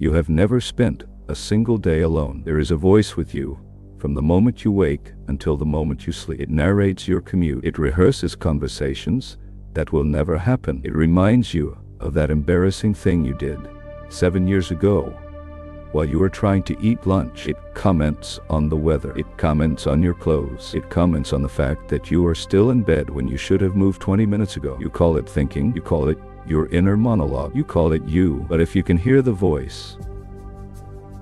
You have never spent a single day alone. There is a voice with you from the moment you wake until the moment you sleep. It narrates your commute. It rehearses conversations that will never happen. It reminds you of that embarrassing thing you did 7 years ago while you were trying to eat lunch. It comments on the weather. It comments on your clothes. It comments on the fact that you are still in bed when you should have moved 20 minutes ago. You call it thinking. You call it your inner monologue. You call it you. But if you can hear the voice,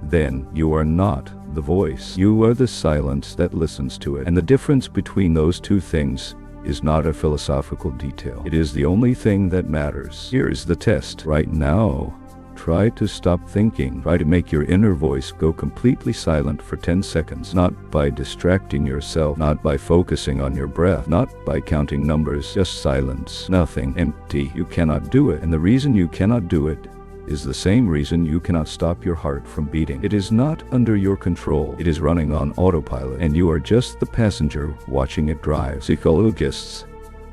then you are not the voice. You are the silence that listens to it. And the difference between those two things is not a philosophical detail. It is the only thing that matters. Here is the test. Right now, try to stop thinking. Try to make your inner voice go completely silent for 10 seconds. Not by distracting yourself, not by focusing on your breath, not by counting numbers, just silence. Nothing. Empty. You cannot do it. And the reason you cannot do it is the same reason you cannot stop your heart from beating. It is not under your control. It is running on autopilot, and you are just the passenger watching it drive. Psychologists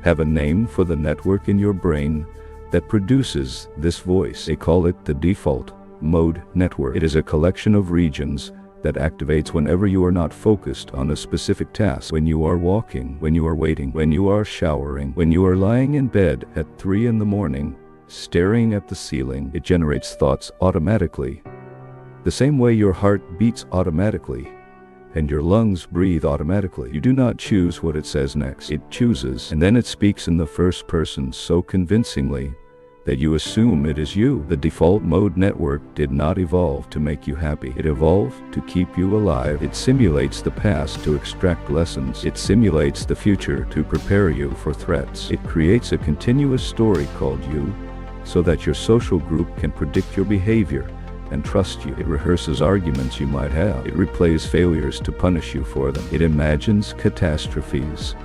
have a name for the network in your brain that produces this voice. They call it the default mode network. It is a collection of regions that activates whenever you are not focused on a specific task. When you are walking, when you are waiting, when you are showering, when you are lying in bed at 3 in the morning, staring at the ceiling. It generates thoughts automatically, the same way your heart beats automatically and your lungs breathe automatically. You do not choose what it says next. It chooses, and then it speaks in the first person so convincingly that you assume it is you. The default mode network did not evolve to make you happy. It evolved to keep you alive. It simulates the past to extract lessons. It simulates the future to prepare you for threats. It creates a continuous story called you, so that your social group can predict your behavior and trust you. It rehearses arguments you might have. It replays failures to punish you for them. It imagines catastrophes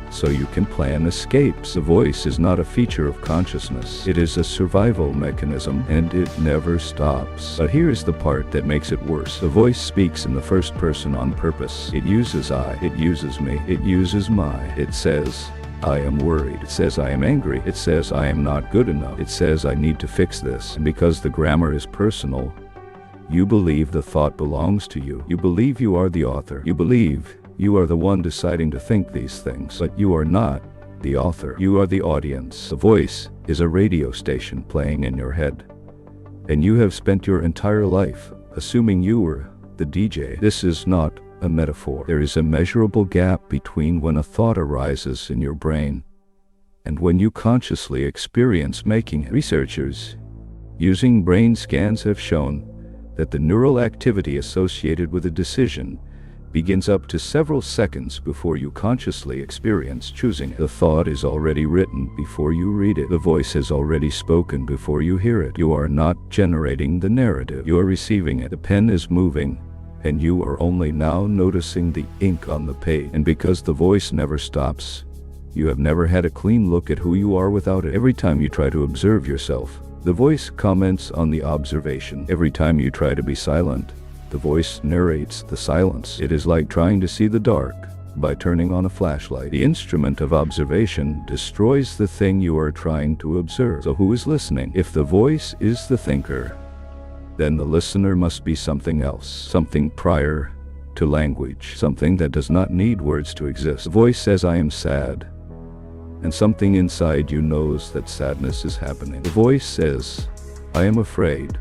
so you can plan escapes. The voice is not a feature of consciousness. It is a survival mechanism, and it never stops. But here's the part that makes it worse. The voice speaks in the first person on purpose. It uses I. It uses me. It uses my. It says, I am worried. It says I am angry. It says I am not good enough. It says I need to fix this. And because the grammar is personal, you believe the thought belongs to you. You believe you are the author. You believe you are the one deciding to think these things. But you are not the author. You are the audience. The voice is a radio station playing in your head. And you have spent your entire life assuming you were the DJ. This is not a metaphor. There is a measurable gap between when a thought arises in your brain and when you consciously experience making it. Researchers using brain scans have shown that the neural activity associated with a decision begins up to several seconds before you consciously experience choosing it. The thought is already written before you read it. The voice has already spoken before you hear it. You are not generating the narrative. You are receiving it. The pen is moving, and you are only now noticing the ink on the page. And because the voice never stops, you have never had a clean look at who you are without it. Every time you try to observe yourself, the voice comments on the observation. Every time you try to be silent, the voice narrates the silence. It is like trying to see the dark by turning on a flashlight. The instrument of observation destroys the thing you are trying to observe. So who is listening? If the voice is the thinker, then the listener must be something else, something prior to language, something that does not need words to exist. The voice says, I am sad, and something inside you knows that sadness is happening. The voice says, I am afraid,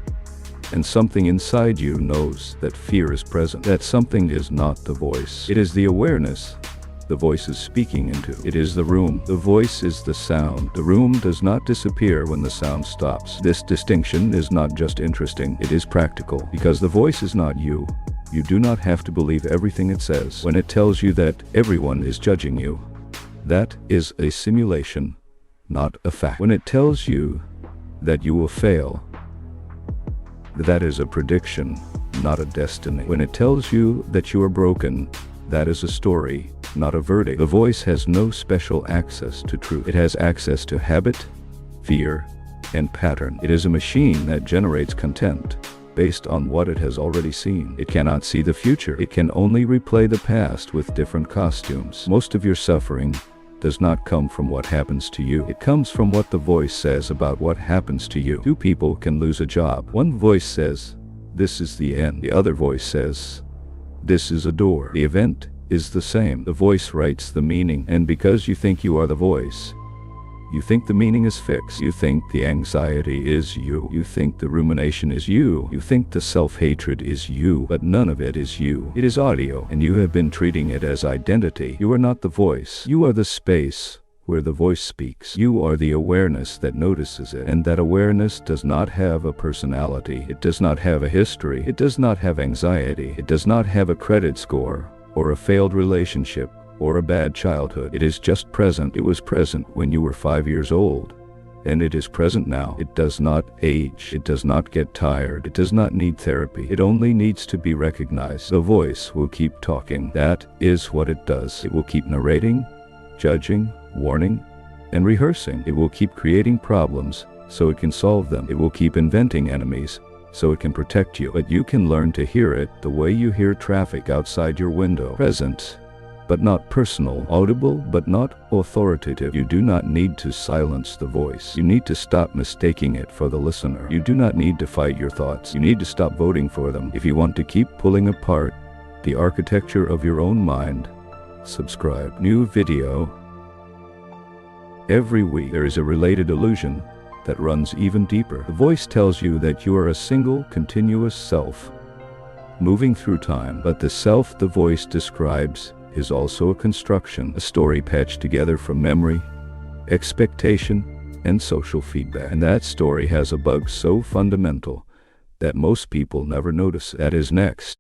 and something inside you knows that fear is present. That something is not the voice. It is the awareness the voice is speaking into. It is the room. The voice is the sound. The room does not disappear when the sound stops. This distinction is not just interesting, it is practical. Because the voice is not you, you do not have to believe everything it says. When it tells you that everyone is judging you, that is a simulation, not a fact. When it tells you that you will fail, that is a prediction, not a destiny. When it tells you that you are broken, that is a story, not a verdict. The voice has no special access to truth. It has access to habit, fear, and pattern. It is a machine that generates content based on what it has already seen. It cannot see the future. It can only replay the past with different costumes. Most of your suffering does not come from what happens to you. It comes from what the voice says about what happens to you. Two people can lose a job. One voice says, This is the end. The other voice says, this is a door. The event is the same. The voice writes the meaning, and because you think you are the voice, you think the meaning is fixed. You think the anxiety is you. You think the rumination is you. You think the self-hatred is you, but none of it is you. It is audio, and you have been treating it as identity. You are not the voice. You are the space where the voice speaks. You are the awareness that notices it, and that awareness does not have a personality. It does not have a history. It does not have anxiety. It does not have a credit score, or a failed relationship, or a bad childhood. It is just present. It was present when you were 5 years old, and it is present now. It does not age. It does not get tired. It does not need therapy. It only needs to be recognized. The voice will keep talking. That is what it does. It will keep narrating, judging, warning, and rehearsing. It will keep creating problems so it can solve them. It will keep inventing enemies so it can protect you. But you can learn to hear it the way you hear traffic outside your window. Present, but not personal. Audible, but not authoritative. You do not need to silence the voice. You need to stop mistaking it for the listener. You do not need to fight your thoughts. You need to stop voting for them. If you want to keep pulling apart the architecture of your own mind, subscribe. New video every week. There is a related illusion that runs even deeper. The voice tells you that you are a single, continuous self, moving through time. But the self the voice describes is also a construction, a story patched together from memory, expectation, and social feedback. And that story has a bug so fundamental that most people never notice. That is next.